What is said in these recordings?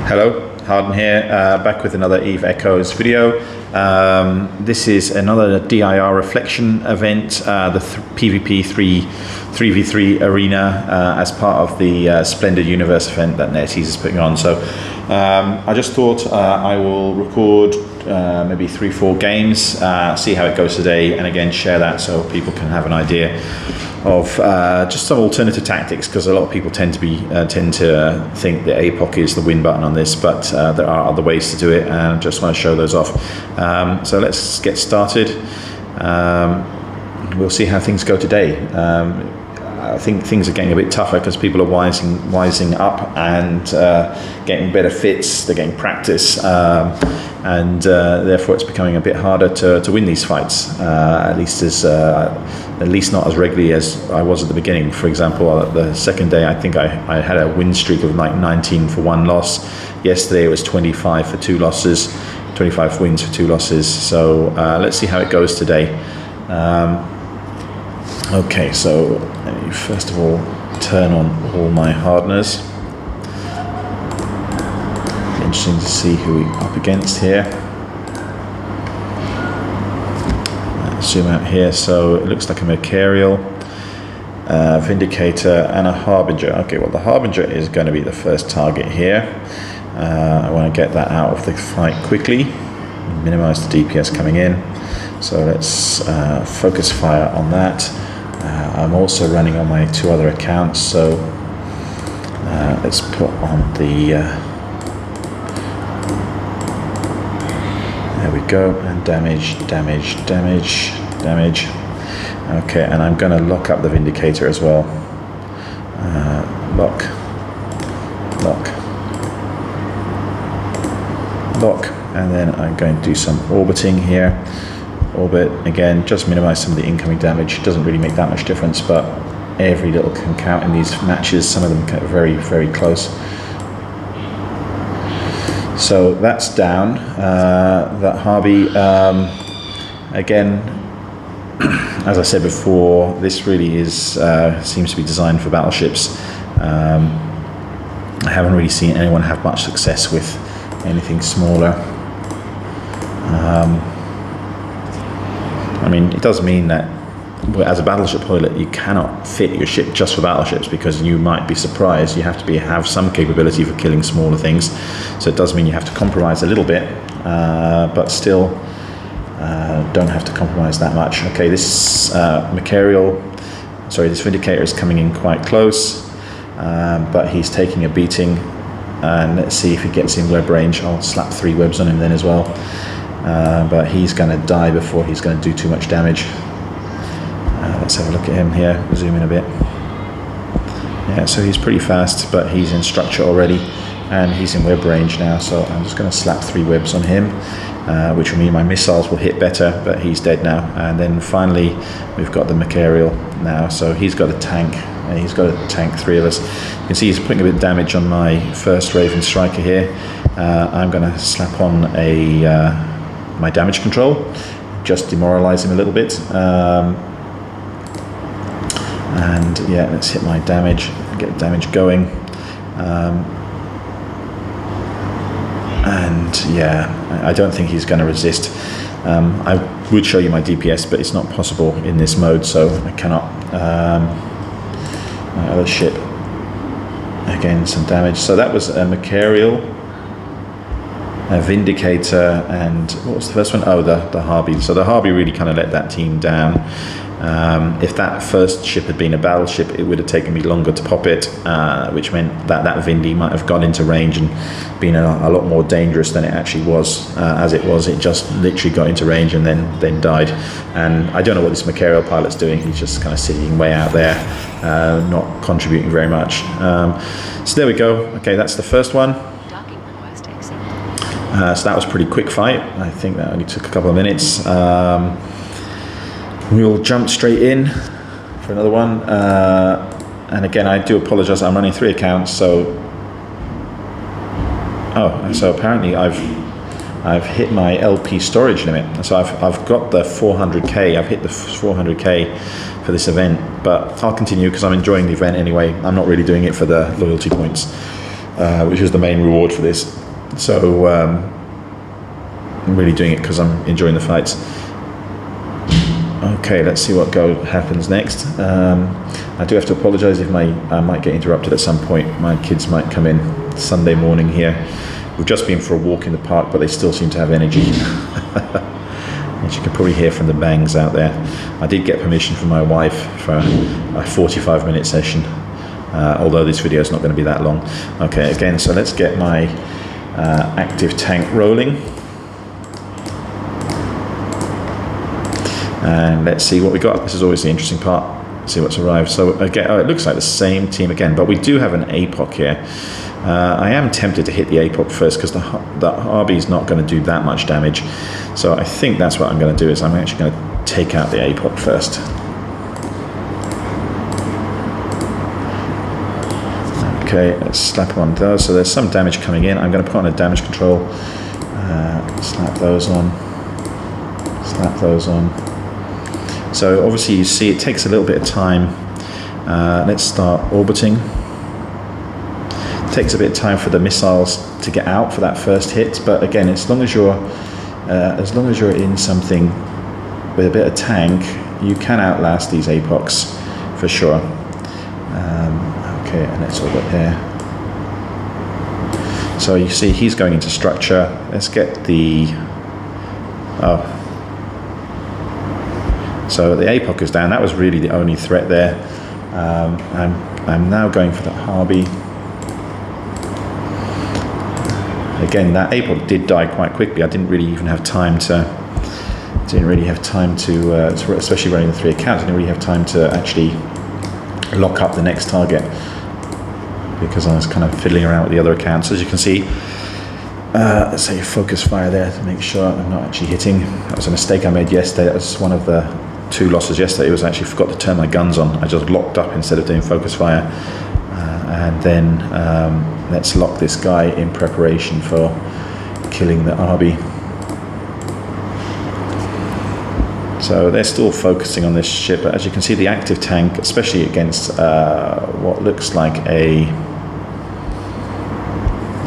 Hello, Harden here, back with another Eve Echoes video. This is another DIR reflection event, the PvP 3v3 arena as part of the Splendid Universe event that NetEase is putting on. So I just thought I will record maybe 3-4 games, see how it goes today, and again share that so people can have an idea of just some alternative tactics, because a lot of people tend to think that Apoc is the win button on this, but there are other ways to do it, and I just want to show those off. So let's get started. We'll see how things go today. I think things are getting a bit tougher because people are wising up and getting better fits, they're getting practice, and therefore it's becoming a bit harder to win these fights, at least not as regularly as I was at the beginning. For example, the second day I think I had a win streak of like 19 for 1 loss. Yesterday it was 25 for 2 losses, 25 wins for 2 losses. So let's see how it goes today. Okay, so let me first of all turn on all my hardeners. Interesting to see who we're up against here. Zoom out here. So it looks like a Machariel, Vindicator, and a Harbinger. Okay, well the Harbinger is going to be the first target here. I want to get that out of the fight quickly, minimize the DPS coming in. So let's focus fire on that. I'm also running on my 2 other accounts, so let's put on the there we go, and damage. Okay, and I'm going to lock up the Vindicator as well. Lock, and then I'm going to do some orbiting here. Orbit again, just minimize some of the incoming damage. Doesn't really make that much difference, but every little can count in these matches. Some of them get very, very close. So that's down. That Harvey, again, as I said before, this really is seems to be designed for battleships. I haven't really seen anyone have much success with anything smaller. I mean, it does mean that as a battleship pilot, you cannot fit your ship just for battleships, because you might be surprised. You have to have some capability for killing smaller things. So it does mean you have to compromise a little bit, but still don't have to compromise that much. Okay, this this Vindicator is coming in quite close, but he's taking a beating. And let's see if he gets in web range. I'll slap 3 webs on him then as well. But he's going to die before he's going to do too much damage. Let's have a look at him here, zoom in a bit. Yeah, so he's pretty fast, but he's in structure already, and he's in web range now, so I'm just going to slap 3 webs on him, which will mean my missiles will hit better, but he's dead now. And then finally, we've got the Machariel now, so he's got a tank. He's got to tank 3 of us. You can see he's putting a bit of damage on my first Raven Striker here. I'm going to slap on my damage control, just demoralize him a little bit. And yeah, let's hit my damage, get damage going. And yeah, I don't think he's going to resist. I would show you my DPS, but it's not possible in this mode, so I cannot. My other ship, again, some damage. So that was a Machariel, a Vindicator, and what was the first one? Oh, the Harvey. So the Harvey really kind of let that team down. If that first ship had been a battleship, it would have taken me longer to pop it, which meant that Vindy might have got into range and been a lot more dangerous than it actually was. As it was, it just literally got into range and then died. And I don't know what this Machariel pilot's doing. He's just kind of sitting way out there, not contributing very much. So there we go. Okay, that's the first one. So that was a pretty quick fight. I think that only took a couple of minutes. We'll jump straight in for another one. And again, I do apologize. I'm running 3 accounts, so apparently I've hit my LP storage limit. So I've got the 400k. I've hit the 400k for this event, but I'll continue because I'm enjoying the event anyway. I'm not really doing it for the loyalty points. which is the main reward for this. So I'm really doing it because I'm enjoying the fights. Okay, let's see what happens next. I do have to apologise if I might get interrupted at some point. My kids might come in Sunday morning here. We've just been for a walk in the park, but they still seem to have energy. As you can probably hear from the bangs out there. I did get permission from my wife for a 45-minute session, although this video is not going to be that long. Okay, again, so let's get my active tank rolling. And let's see what we got. This is always the interesting part. See what's arrived. So again, it looks like the same team again, but we do have an Apoc here. I am tempted to hit the Apoc first because the Harby is not going to do that much damage. So I think that's what I'm going to do, is I'm actually going to take out the Apoc first. Okay, let's slap on those. So there's some damage coming in. I'm going to put on a damage control. Slap those on. Slap those on. So obviously you see it takes a little bit of time. Let's start orbiting. It takes a bit of time for the missiles to get out for that first hit, but again, as long as you're in something with a bit of tank, you can outlast these Apocs for sure. Okay, and let's orbit here. So you see he's going into structure. Let's get the so the Apoc is down. That was really the only threat there. I'm now going for the Harby. Again, that Apoc did die quite quickly. I didn't really even have time to. Especially running the 3 accounts, I didn't really have time to actually lock up the next target because I was kind of fiddling around with the other accounts. As you can see, let's say focus fire there to make sure I'm not actually hitting. That was a mistake I made yesterday. That was one of the 2 losses yesterday. It was actually forgot to turn my guns on. I just locked up instead of doing focus fire. And then let's lock this guy in preparation for killing the Arby. So they're still focusing on this ship, but as you can see, the active tank, especially against what looks like a...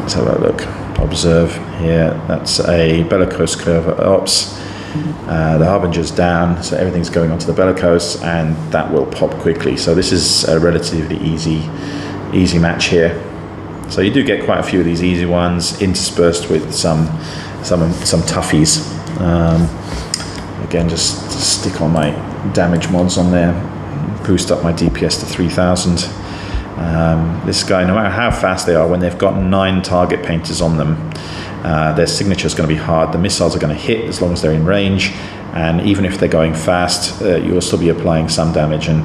Let's have a look. Observe here. That's a Bellicose curve ops. The Harbinger's down, so everything's going onto the Bellicose, and that will pop quickly. So this is a relatively easy match here. So you do get quite a few of these easy ones interspersed with some toughies. Again, just stick on my damage mods on there, boost up my DPS to 3000. This guy, no matter how fast they are, when they've got 9 target painters on them, their signature is going to be hard. The missiles are going to hit as long as they're in range, and even if they're going fast, you'll still be applying some damage. And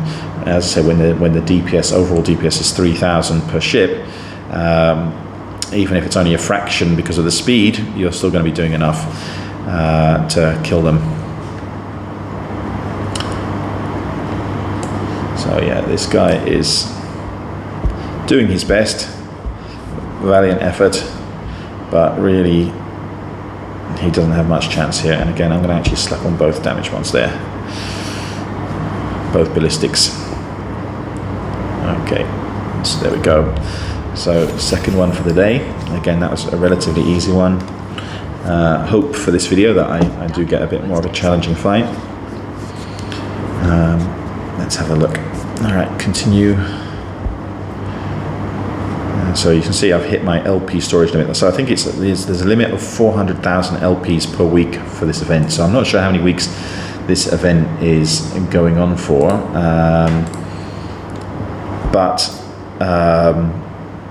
as I say, when the DPS, overall DPS is 3000 per ship, even if it's only a fraction because of the speed, you're still going to be doing enough to kill them. So yeah, this guy is doing his best, valiant effort, but really he doesn't have much chance here. And again, I'm going to actually slap on both damage ones there, both ballistics. Okay, so there we go. So second one for the day. Again, that was a relatively easy one. Hope for this video that I do get a bit more of a challenging fight. Let's have a look. All right, continue. So you can see I've hit my LP storage limit. So I think there's a limit of 400,000 LPs per week for this event. So I'm not sure how many weeks this event is going on for. But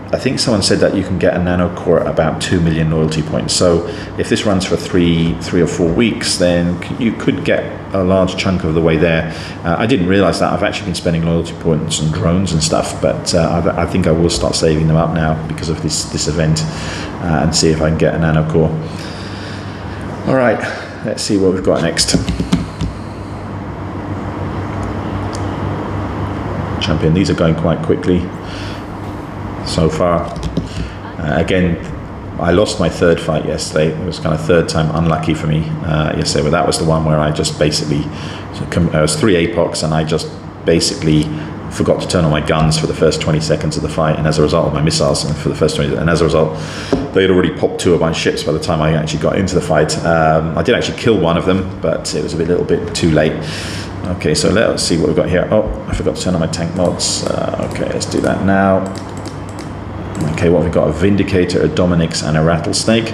I think someone said that you can get a nano core at about 2 million loyalty points. So if this runs for three or 4 weeks, then you could get a large chunk of the way there. I didn't realize that. I've actually been spending loyalty points on drones and stuff, but I think I will start saving them up now because of this event, and see if I can get a nano core. All right, let's see what we've got next. Champion, these are going quite quickly so far. Again, I lost my 3rd fight yesterday. It was kind of 3rd time unlucky for me yesterday, but that was the one where I just basically, it was 3 Apocs and I just basically forgot to turn on my guns for the first 20 seconds of the fight, and as a result of my missiles for the first 20, and as a result, they had already popped 2 of my ships by the time I actually got into the fight. I did actually kill one of them, but it was a little bit too late. Okay, so let's see what we've got here. Oh, I forgot to turn on my tank mods. Okay, let's do that now. Okay, what have we got? A Vindicator, a Dominix, and a Rattlesnake.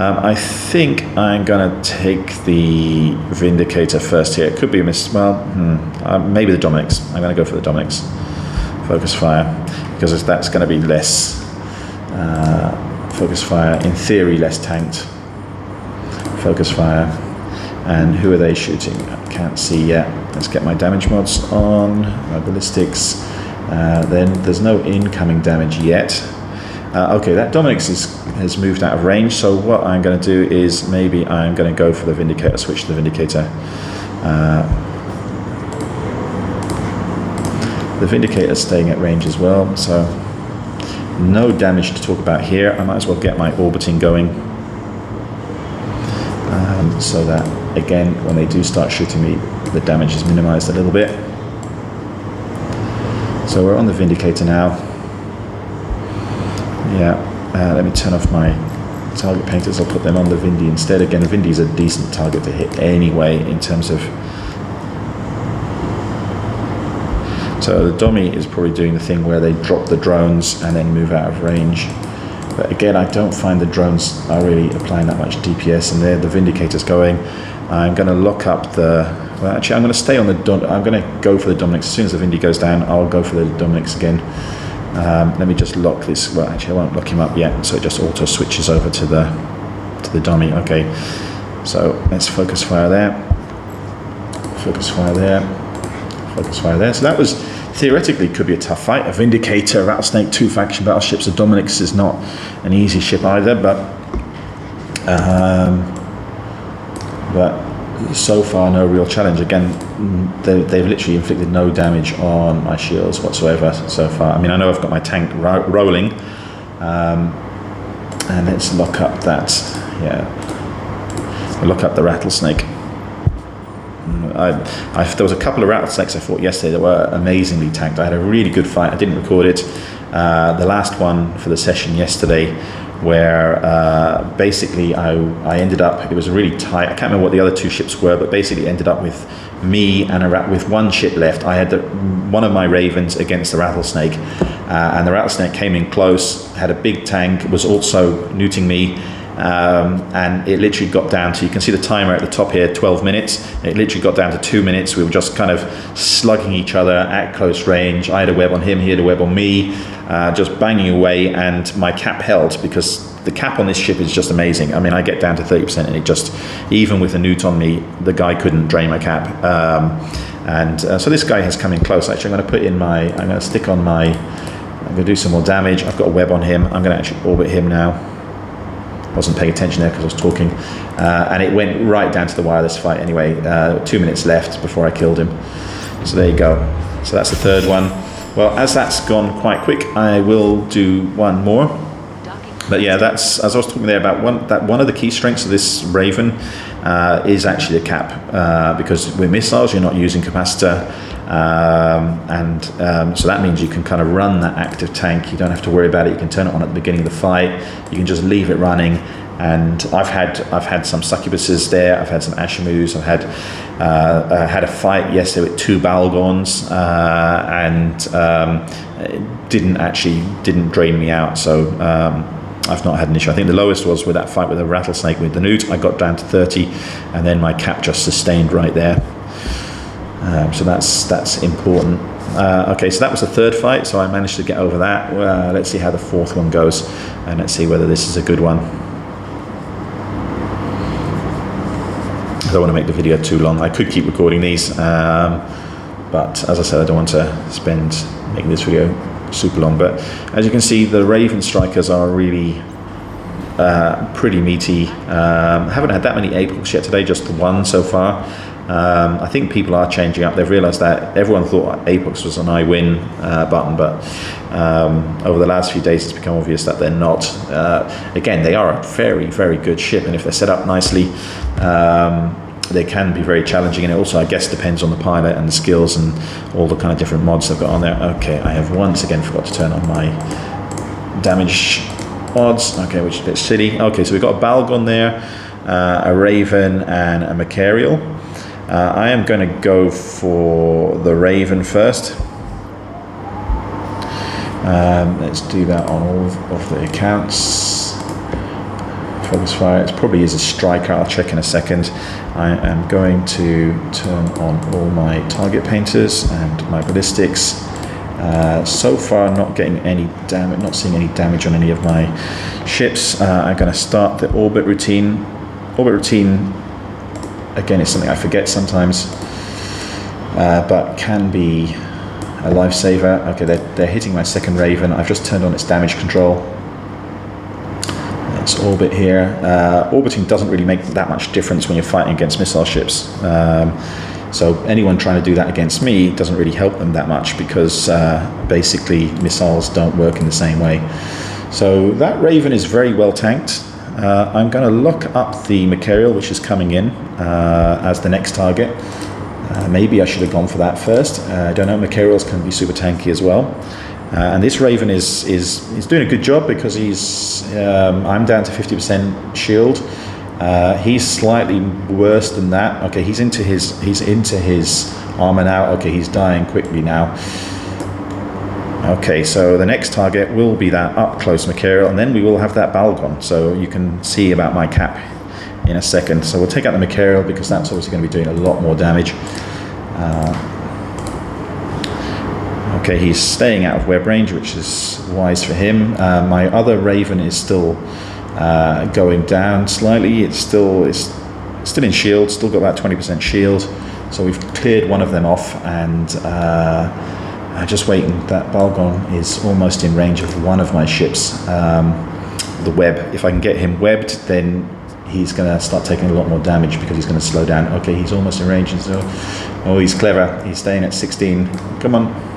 I think I'm going to take the Vindicator first here. It could be a miss. Well, maybe the Dominix. I'm going to go for the Dominix. Focus fire, because that's going to be less focus fire. In theory, less tanked. Focus fire. And who are they shooting? I can't see yet. Let's get my damage mods on. My ballistics. Then there's no incoming damage yet. Okay, that Dominix has moved out of range, so what I'm going to do is maybe I'm going to go for the Vindicator, switch to the Vindicator. The Vindicator is staying at range as well, so no damage to talk about here. I might as well get my orbiting going, so that, again, when they do start shooting me, the damage is minimized a little bit. So we're on the Vindicator now. Yeah, let me turn off my target painters. I'll put them on the Vindy instead. Again, the Vindy is a decent target to hit anyway in terms of... So the Domi is probably doing the thing where they drop the drones and then move out of range. But again, I don't find the drones are really applying that much DPS, and there the Vindicator's going. I'm going to lock up the... Well, actually, I'm going to stay on the... I'm going to go for the Dominix. As soon as the Vindy goes down, I'll go for the Dominix again. Let me just lock this. Well, actually, I won't lock him up yet, so it just auto switches over to the Domi. Okay, so let's focus fire there. Focus fire there. Focus fire there. So that was theoretically could be a tough fight. A Vindicator, Rattlesnake, 2 faction battleships. A Dominix is not an easy ship either, but so far no real challenge. Again, they've literally inflicted no damage on my shields whatsoever so far. I mean, I know I've got my tank rolling, and let's lock up that. Yeah, lock up the Rattlesnake. There was a couple of Rattlesnakes I fought yesterday that were amazingly tanked. I had a really good fight. I didn't record it. The last one for the session yesterday, where basically I ended up, it was really tight. I can't remember what the other 2 ships were, but basically ended up with me and with 1 ship left. I had one of my Ravens against the Rattlesnake, and the Rattlesnake came in close, had a big tank, was also neuting me, and it literally got down to, you can see the timer at the top here, 12 minutes. It literally got down to 2 minutes. We were just kind of slugging each other at close range. I had a web on him, he had a web on me, just banging away, and my cap held, because the cap on this ship is just amazing. I mean, I get down to 30% and it just, even with a newt on me, the guy couldn't drain my cap. So this guy has come in close. Actually, I'm going to stick on my, I'm going to do some more damage. I've got a web on him. I'm going to actually orbit him now. Wasn't paying attention there because I was talking, and it went right down to the wire, this fight anyway. 2 minutes left before I killed him. So there you go. So that's the third one. Well, as that's gone quite quick, I will do one more. But yeah, that's, as I was talking there about one of the key strengths of this Raven is actually a cap, because with missiles you're not using capacitor, so that means you can kind of run that active tank. You don't have to worry about it. You can turn it on at the beginning of the fight. You can just leave it running. And I've had some succubuses there. I've had some Ashimus. I had a fight yesterday with 2 Bhaalgorns, it didn't drain me out. So I've not had an issue. I think the lowest was with that fight with a Rattlesnake with the newt. I got down to 30, and then my cap just sustained right there. So that's important. Okay, so that was the third fight, so I managed to get over that. Let's see how the 4th one goes, and let's see whether this is a good one. I don't want to make the video too long. I could keep recording these, but as I said, I don't want to spend making this video super long. But as you can see, the Raven Strikers are really pretty meaty. Haven't had that many Apocs yet today, just the 1 so far. I think people are changing up. They've realised that everyone thought Apocs was an I win button, but over the last few days it's become obvious that they're not. Again, they are a very, very good ship, and if they're set up nicely, they can be very challenging, and it also, I guess, depends on the pilot and the skills and all the kind of different mods I've got on there. Okay, I have once again forgot to turn on my damage odds, okay, which is a bit silly. Okay, so we've got a Bhaalgorn there, a Raven and a Machariel. I am going to go for the Raven first. Let's do that on all of the accounts. Focus fire, it probably is a striker, I'll check in a second. I am going to turn on all my target painters and my ballistics. So far not getting any damage, not seeing any damage on any of my ships. I'm going to start the orbit routine. Orbit routine, again, is something I forget sometimes, but can be a lifesaver. Okay, they're hitting my second Raven. I've just turned on its damage control. Let's orbit here. Orbiting doesn't really make that much difference when you're fighting against missile ships. So anyone trying to do that against me doesn't really help them that much, because basically missiles don't work in the same way. So that Raven is very well tanked. I'm going to look up the Machariel, which is coming in as the next target. Maybe I should have gone for that first. I don't know, Machariels can be super tanky as well. And this Raven is doing a good job, because I'm down to 50% shield. He's slightly worse than that. Okay, he's into his armor now. Okay, he's dying quickly now. Okay, so the next target will be that up close Machariel, and then we will have that Bhaalgorn. So you can see about my cap in a second. So we'll take out the Machariel, because that's obviously going to be doing a lot more damage. Okay, he's staying out of web range, which is wise for him. My other Raven is still going down slightly. It's still in shield, still got about 20% shield. So we've cleared one of them off, and just waiting. That Bhaalgorn is almost in range of one of my ships. The web, if I can get him webbed, then he's going to start taking a lot more damage, because he's going to slow down. Okay, he's almost in range, and so, oh, he's clever. He's staying at 16. Come on.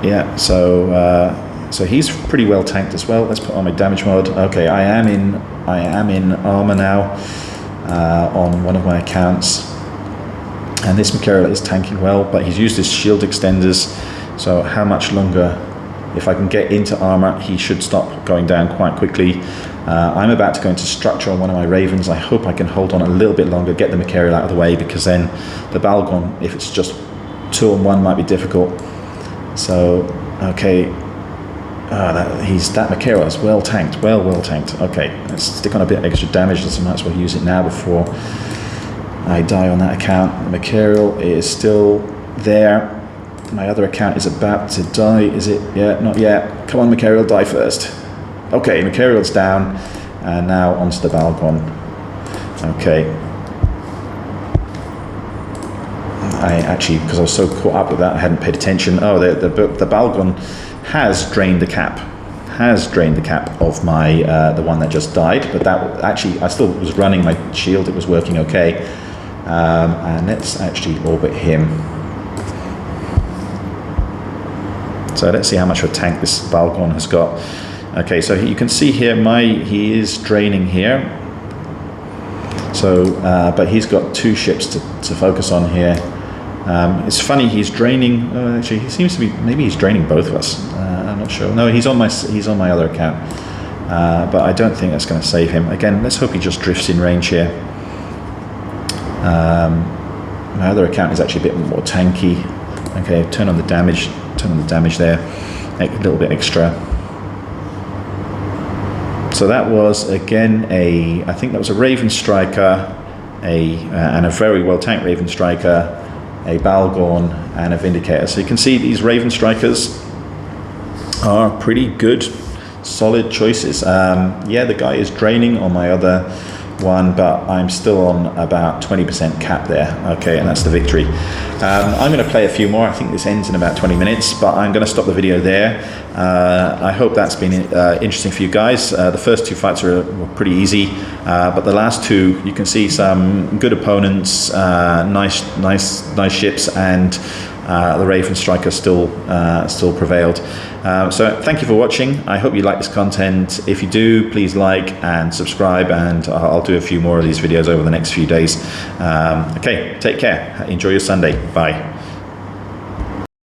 Yeah, so he's pretty well tanked as well. Let's put on my damage mode. Okay, I am in armor now on one of my accounts, and this Machariel is tanking well, but he's used his shield extenders. So how much longer? If I can get into armor, he should stop going down quite quickly. I'm about to go into structure on one of my Ravens. I hope I can hold on a little bit longer, get the Machariel out of the way, because then the Bhaalgorn, if it's just 2-on-1, might be difficult. So, okay, that Machariel is well tanked, well tanked. Okay, let's stick on a bit of extra damage. I might as well use it now before I die on that account. The Machariel is still there. My other account is about to die. Is it? Yeah, not yet. Come on, Machariel, die first. Okay, Machariel's down, and now onto the Bhaalgorn. Okay. I actually, because I was so caught up with that, I hadn't paid attention. Oh, the Bhaalgorn has drained the cap. Of my the one that just died, but that actually I still was running my shield. It was working okay. And let's actually orbit him. So let's see how much of a tank this Bhaalgorn has got. Okay, so you can see here he is draining here. So, but he's got 2 ships to focus on here. It's funny, he's draining. Actually, he seems to be. Maybe he's draining both of us. I'm not sure. No, he's on my other account. But I don't think that's going to save him. Again, let's hope he just drifts in range here. My other account is actually a bit more tanky. Okay, turn on the damage. Turn on the damage there. Make a little bit extra. So that was again I think that was a Raven Striker, and a very well tanked Raven Striker, a Bhaalgorn, and a Vindicator. So you can see these Raven Strikers are pretty good, solid choices. Yeah, the guy is draining on my other one, but I'm still on about 20% cap there. Okay, and that's the victory. I'm going to play a few more. I think this ends in about 20 minutes, but I'm going to stop the video there. I hope that's been interesting for you guys. The first 2 fights were pretty easy, but the last 2, you can see some good opponents, nice ships, and the Raven Striker still prevailed. So thank you for watching. I hope you like this content. If you do, please like and subscribe, and I'll do a few more of these videos over the next few days. Okay, take care. Enjoy your Sunday. Bye.